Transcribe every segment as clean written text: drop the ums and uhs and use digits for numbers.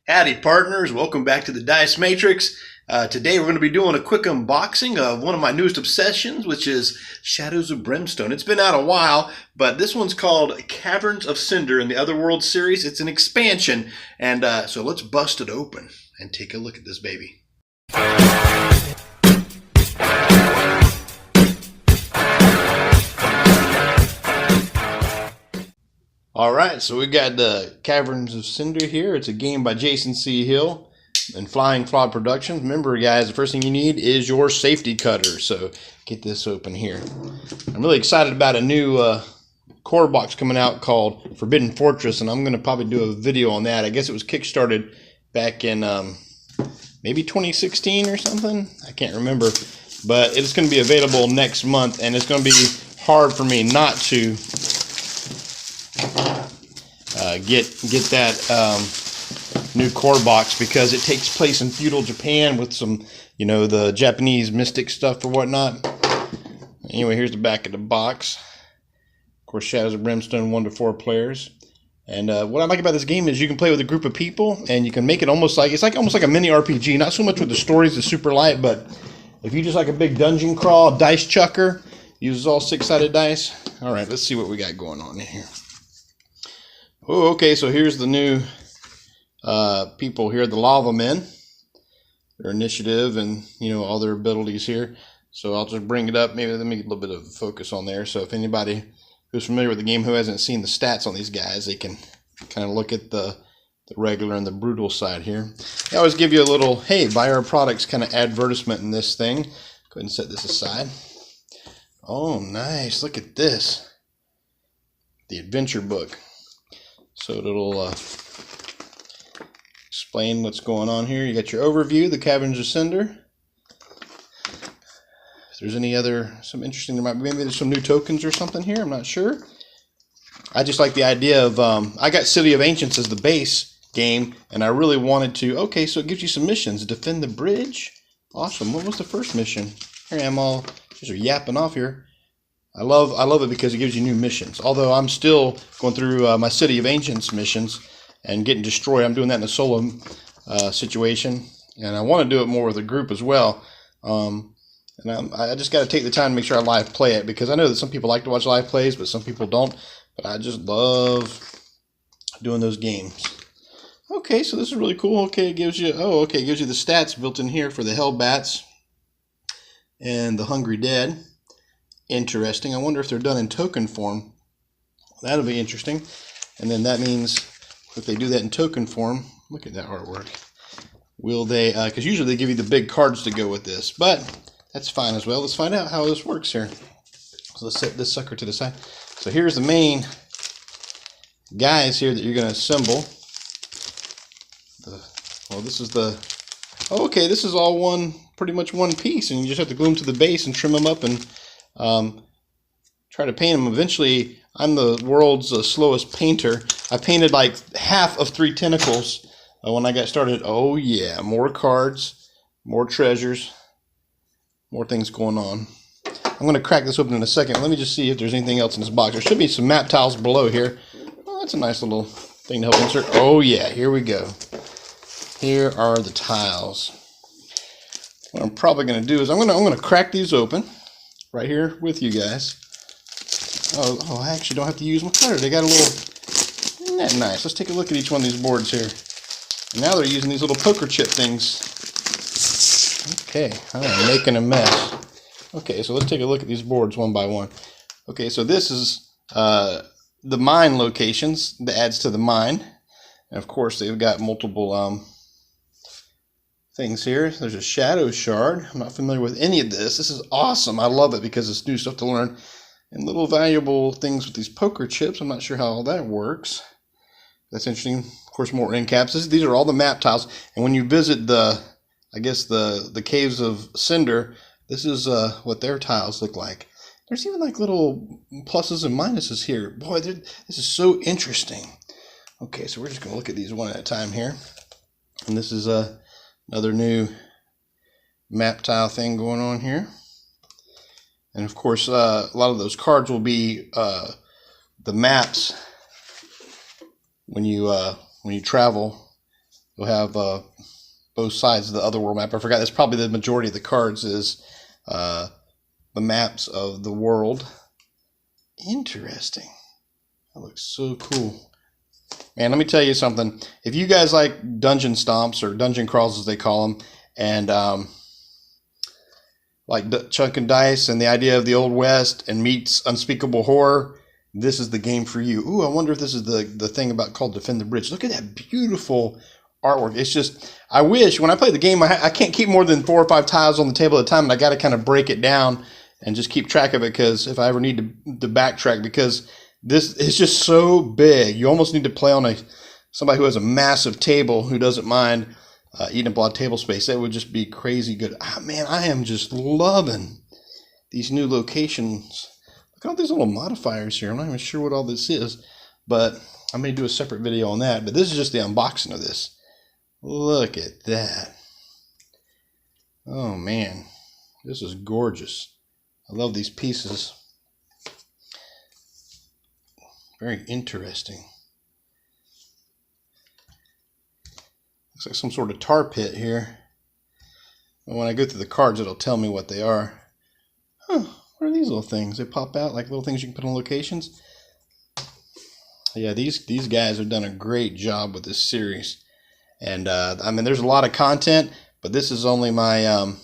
Howdy partners, welcome back to the Dice Matrix. Today we're going to be doing a quick unboxing of one of my newest obsessions, which is Shadows of Brimstone. It's been out a while, but this one's called Caverns of Cynder in the Otherworld series. It's an expansion, and so let's bust it open and take a look at this baby. Alright, so we got the Caverns of Cynder here. It's a game by Jason C. Hill and Flying Flawed Productions. Remember guys, the first thing you need is your safety cutter. So get this open here. I'm really excited about a new core box coming out called Forbidden Fortress, and I'm going to probably do a video on that. I guess it was kickstarted back in maybe 2016 or something. I can't remember. But it's going to be available next month, and it's going to be hard for me not to get that new core box, because it takes place in feudal Japan with some, you know, the Japanese mystic stuff or whatnot. Anyway, here's the back of the box. Of course, Shadows of Brimstone, 1 to 4 players. And what I like about this game is you can play with a group of people, and you can make it almost like almost like a mini RPG. Not so much with the stories, it's super light, but if you just like a big dungeon crawl, dice chucker, uses all 6-sided dice. All right, let's see what we got going on in here. Oh, okay, so here's the new people here, the Lava Men, their initiative and, you know, all their abilities here. So I'll just bring it up. Maybe let me get a little bit of focus on there. So if anybody who's familiar with the game who hasn't seen the stats on these guys, they can kind of look at the regular and the brutal side here. I always give you a little, hey, buy our products kind of advertisement in this thing. Go ahead and set this aside. Oh, nice. Look at this. The adventure book. So it'll explain what's going on here. You got your overview, the Caverns of Cynder. If there's any other, some interesting, there might be, maybe there's some new tokens or something here, I'm not sure. I just like the idea of, I got City of Ancients as the base game, and I really wanted to, okay, so it gives you some missions. Defend the bridge. Awesome. What was the first mission? Here I am all just yapping off here. I love it because it gives you new missions. Although I'm still going through my City of Ancients missions and getting destroyed. I'm doing that in a solo situation, and I want to do it more with a group as well. And I just got to take the time to make sure I live play it, because I know that some people like to watch live plays, but some people don't. But I just love doing those games. Okay, so this is really cool. Okay, it gives you it gives you the stats built in here for the Hellbats and the Hungry Dead. Interesting. I wonder if they're done in token form. That'll be interesting. And then that means if they do that in token form, look at that artwork. Will they, because usually they give you the big cards to go with this, but that's fine as well. Let's find out how this works here. So let's set this sucker to the side. So here's the main guys here that you're going to assemble. This is the, okay, this is all pretty much one piece, and you just have to glue them to the base and trim them up and try to paint them. Eventually, I'm the world's slowest painter. I painted like half of 3 tentacles when I got started. Oh yeah, more cards, more treasures, more things going on. I'm going to crack this open in a second. Let me just see if there's anything else in this box. There should be some map tiles below here. Oh, that's a nice little thing to help insert. Oh yeah, here we go. Here are the tiles. What I'm probably going to do is I'm going to crack these open right here with you guys. Oh, I actually don't have to use my cutter. They got a little, isn't that nice? Let's take a look at each one of these boards here. And now they're using these little poker chip things. Okay, I'm making a mess. Okay, so let's take a look at these boards one by one. Okay, so this is the mine locations that adds to the mine. And of course, they've got multiple things here. There's a shadow shard. I'm not familiar with any of this. This is awesome. I love it because it's new stuff to learn. And little valuable things with these poker chips. I'm not sure how all that works. That's interesting. Of course, more end caps. These are all the map tiles. And when you visit the Caves of Cynder, this is what their tiles look like. There's even like little pluses and minuses here. Boy, this is so interesting. Okay, so we're just going to look at these one at a time here. And this is another new map tile thing going on here. And of course, a lot of those cards will be the maps when you travel you'll have both sides of the other world map. I forgot that's probably the majority of the cards is the maps of the world. Interesting. That looks so cool. Man, let me tell you something. If you guys like dungeon stomps or dungeon crawls as they call them, and like Chuck and Dice and the idea of the Old West and meets unspeakable horror, this is the game for you. Ooh, I wonder if this is the thing about called Defend the Bridge. Look at that beautiful artwork. It's just, I wish when I play the game, I can't keep more than 4 or 5 tiles on the table at a time, and I got to kind of break it down and just keep track of it, because if I ever need to backtrack, because this is just so big. You almost need to play on somebody who has a massive table who doesn't mind eating up a lot of table space. That would just be crazy good. Man, I am just loving these new locations. Look at all these little modifiers here. I'm not even sure what all this is, but I may do a separate video on that. But this is just the unboxing of this. Look at that. Oh man, this is gorgeous. I love these pieces. Very interesting. Looks like some sort of tar pit here. And when I go through the cards, it'll tell me what they are. Huh, what are these little things? They pop out like little things you can put on locations. Yeah, these guys have done a great job with this series. And I mean, there's a lot of content, but this is only my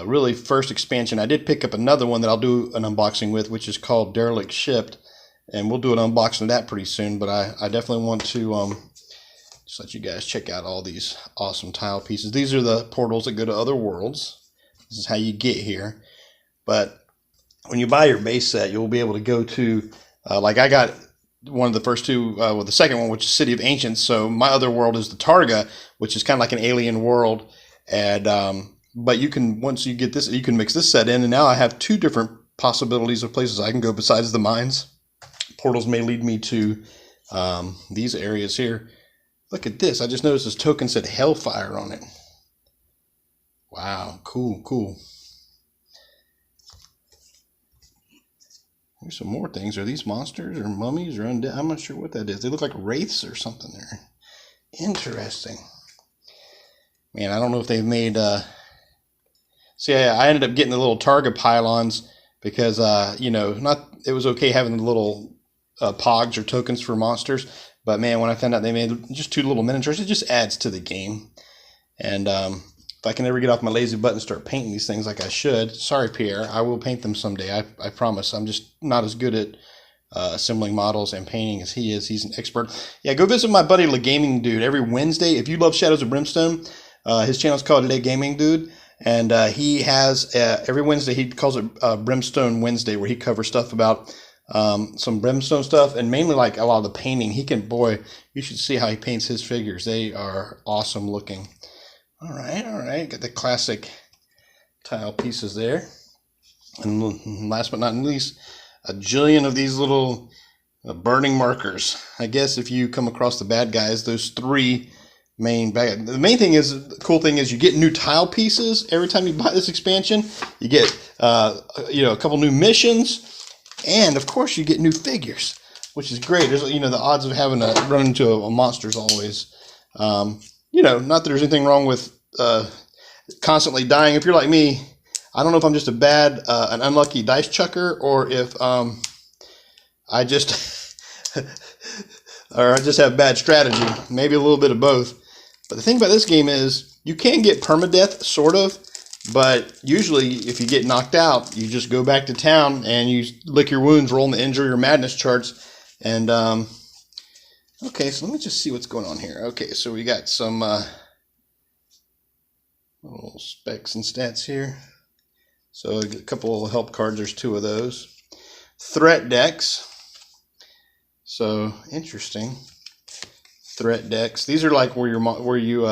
really first expansion. I did pick up another one that I'll do an unboxing with, which is called Derelict Shipped, and we'll do an unboxing of that pretty soon. But I definitely want to just let you guys check out all these awesome tile pieces. These are the portals that go to other worlds. This is how you get here. But when you buy your base set, you'll be able to go to like I got one of the first two, well, the second one, which is City of Ancients. So my other world is the Targa, which is kind of like an alien world. And but you can, once you get this, you can mix this set in, and now I have 2 different possibilities of places I can go besides the mines. Portals may lead me to these areas here. Look at this. I just noticed this token said Hellfire on it. Wow, cool, cool. Here's some more things. Are these monsters or mummies or undead? I'm not sure what that is. They look like wraiths or something there. Interesting. Man, I don't know if they've made... See, I ended up getting the little Targa pylons because, you know, it was okay having the little pogs or tokens for monsters. But, man, when I found out they made just 2 little miniatures, it just adds to the game. And if I can ever get off my lazy butt and start painting these things like I should, sorry, Pierre, I will paint them someday. I promise. I'm just not as good at assembling models and painting as he is. He's an expert. Yeah, go visit my buddy, Le Gaming Dude, every Wednesday. If you love Shadows of Brimstone, his channel is called Le Gaming Dude. And he has, every Wednesday, he calls it Brimstone Wednesday, where he covers stuff about some Brimstone stuff, and mainly like a lot of the painting. He can, boy, you should see how he paints his figures. They are awesome looking. All right. Got the classic tile pieces there. And last but not least, a jillion of these little burning markers. I guess if you come across the bad guys, those 3 main bag. The main thing is, the cool thing is you get new tile pieces every time you buy this expansion. You get you know, a couple new missions, and of course you get new figures, which is great. There's, you know, the odds of having to run into a monster is always you know, not that there's anything wrong with constantly dying. If you're like me, I don't know if I'm just an unlucky dice chucker, or if I just or I just have bad strategy. Maybe a little bit of both. But the thing about this game is you can get permadeath, sort of, but usually if you get knocked out, you just go back to town and you lick your wounds, roll in the injury or madness charts. And okay, so let me just see what's going on here. Okay, so we got some little specs and stats here. So a couple of help cards, there's 2 of those. Threat decks. So interesting. Threat decks. These are like where you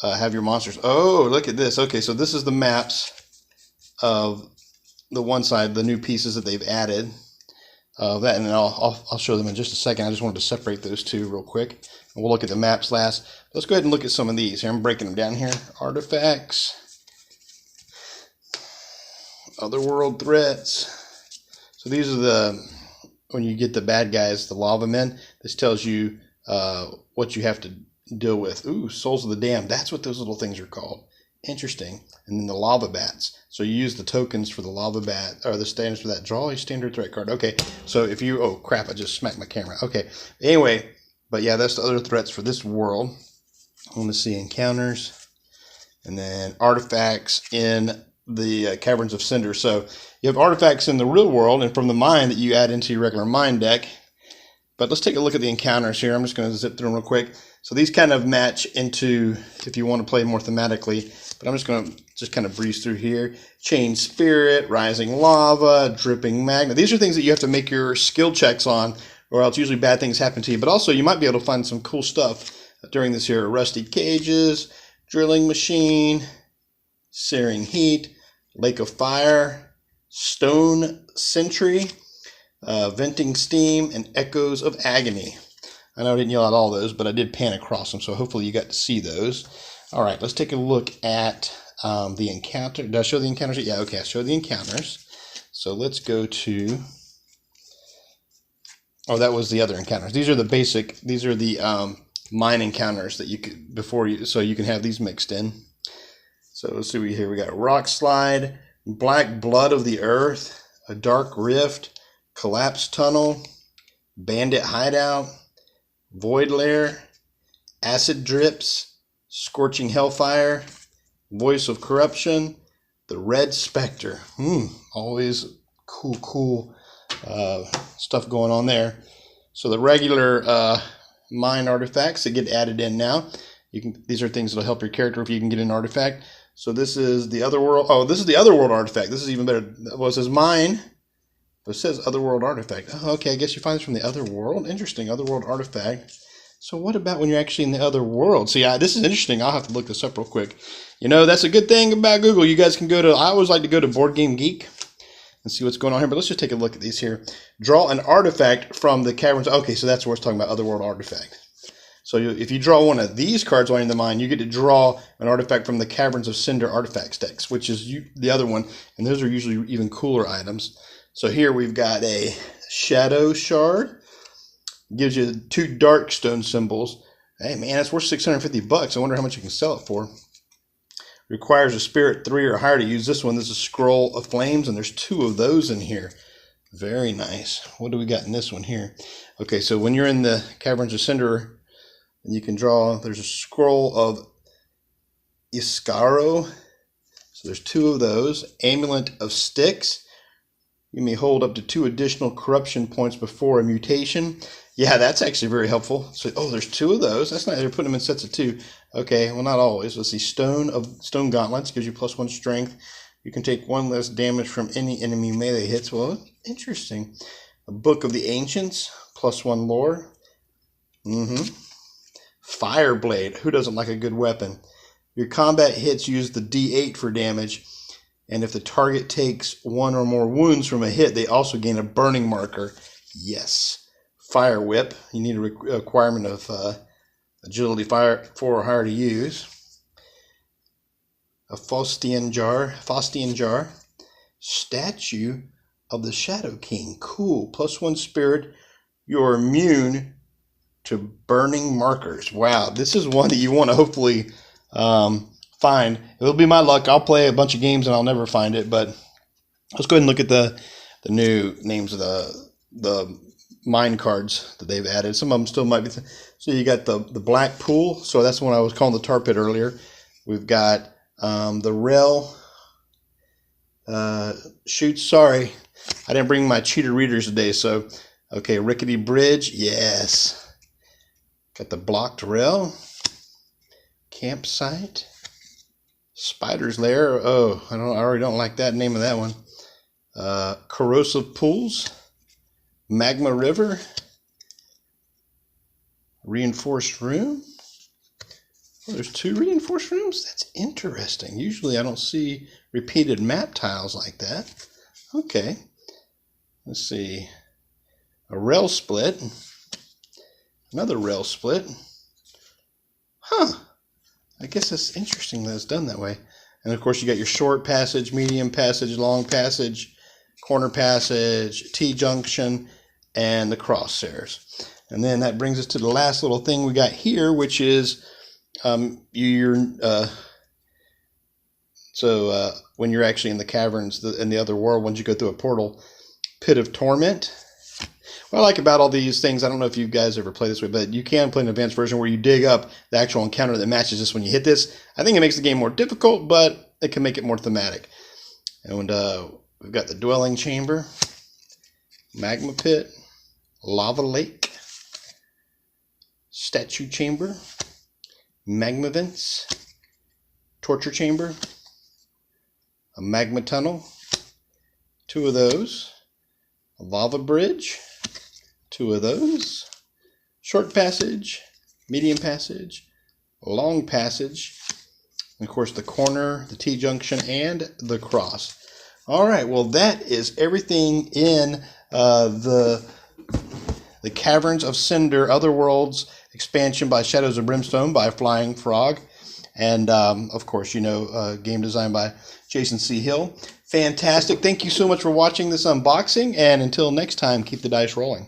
have your monsters. Oh, look at this. Okay, so this is the maps of the one side, the new pieces that they've added. That, and I'll show them in just a second. I just wanted to separate those 2 real quick. And we'll look at the maps last. Let's go ahead and look at some of these here. I'm breaking them down here. Artifacts. Otherworld threats. So these are when you get the bad guys, the lava men. This tells you what you have to deal with. Ooh, Souls of the Damned. That's what those little things are called. Interesting. And then the lava bats. So you use the tokens for the lava bat, or the standards for that. Draw a standard threat card. Okay, so if you, oh crap, I just smacked my camera. Okay, anyway, but yeah, that's the other threats for this world. I want to see encounters, and then artifacts in the Caverns of Cynder. So you have artifacts in the real world and from the mine that you add into your regular mine deck. But let's take a look at the encounters here. I'm just going to zip through them real quick. So these kind of match into, if you want to play more thematically, but I'm just going to just kind of breeze through here. Chain Spirit, Rising Lava, Dripping Magma. These are things that you have to make your skill checks on, or else usually bad things happen to you. But also you might be able to find some cool stuff during this here. Rusty Cages, Drilling Machine, Searing Heat, Lake of Fire, Stone Sentry, Venting Steam, and Echoes of Agony. I know I didn't yell out all those, but I did pan across them, so hopefully you got to see those. All right, let's take a look at the encounter. Did I show the encounters? Yeah, okay, I showed the encounters. So let's go to, oh, that was the other encounters. These are the basic, these are the mine encounters that you could, before you, so you can have these mixed in. So let's see here. We got Rock Slide, Black Blood of the Earth, a Dark Rift, Collapsed Tunnel, Bandit Hideout, Void Lair, Acid Drips, Scorching Hellfire, Voice of Corruption, the Red Spectre. Always cool stuff going on there. So the regular mine artifacts that get added in now. These are things that'll help your character if you can get an artifact. So this is the Otherworld. Oh, this is the Otherworld artifact. This is even better. Well, it says mine, but it says Otherworld artifact. Oh, okay, I guess you find this from the Otherworld. Interesting, Otherworld artifact. So what about when you're actually in the other world? See, this is interesting. I'll have to look this up real quick. You know, that's a good thing about Google. You guys can go to, I always like to go to Board Game Geek and see what's going on here. But let's just take a look at these here. Draw an artifact from the Caverns. Okay, so that's what we're talking about, Otherworld artifact. So if you draw one of these cards while you're in the mine, you get to draw an artifact from the Caverns of Cynder artifacts decks, which is the other one. And those are usually even cooler items. So here we've got a Shadow Shard. Gives you 2 Darkstone symbols. Hey man, that's worth 650 bucks. I wonder how much you can sell it for. Requires a spirit 3 or higher to use this one. This is a Scroll of Flames, and there's 2 of those in here. Very nice. What do we got in this one here? Okay, so when you're in the Caverns of Cynder, you can draw, there's a Scroll of Iskaro. So there's 2 of those. Amulet of Styx. You may hold up to 2 additional corruption points before a mutation. Yeah, that's actually very helpful. So, oh, there's 2 of those. That's not, they're putting them in sets of 2. Okay, well, not always. Let's see. Stone Gauntlets gives you +1 strength. You can take 1 less damage from any enemy melee hits. Well, interesting. A Book of the Ancients, +1 lore. Fireblade. Who doesn't like a good weapon? Your combat hits use the D8 for damage. And if the target takes 1 or more wounds from a hit, they also gain a burning marker. Yes. Fire Whip. You need a requirement of agility 4 or higher to use. A Faustian Jar. Statue of the Shadow King. Cool. +1 spirit. You're immune to burning markers. Wow. This is one that you want to hopefully find. It'll be my luck. I'll play a bunch of games and I'll never find it. But let's go ahead and look at the new names of the mine cards that they've added. Some of them still might be. So you got the Black Pool. So that's the one I was calling the tar pit earlier. We've got the Rail. Shoot, sorry. I didn't bring my cheater readers today. So, okay, Rickety Bridge. Yes. Got the Blocked Rail. Campsite. Spider's Lair. Oh, I already don't like that name of that one. Corrosive Pools. Magma River. Reinforced Room. Oh, there's 2 reinforced rooms? That's interesting. Usually I don't see repeated map tiles like that. Okay. Let's see. A rail split. Another rail split. Huh. I guess it's interesting that it's done that way. And of course you got your short passage, medium passage, long passage, corner passage, T-junction, and the crosshairs. And then that brings us to the last little thing we got here, which is when you're actually in the caverns in the other world, once you go through a portal, Pit of Torment. What I like about all these things, I don't know if you guys ever play this way, but you can play an advanced version where you dig up the actual encounter that matches this when you hit this. I think it makes the game more difficult, but it can make it more thematic. And we've got the Dwelling Chamber, Magma Pit, Lava Lake, Statue Chamber, Magma Vents, Torture Chamber, a Magma Tunnel, 2 of those, a Lava Bridge, 2 of those, Short Passage, Medium Passage, Long Passage, and of course the corner, the T-junction, and the cross. All right, well that is everything in the Caverns of Cynder Otherworlds expansion by Shadows of Brimstone by Flying Frog. And of course, game design by Jason C. Hill. Fantastic. Thank you so much for watching this unboxing. And until next time, keep the dice rolling.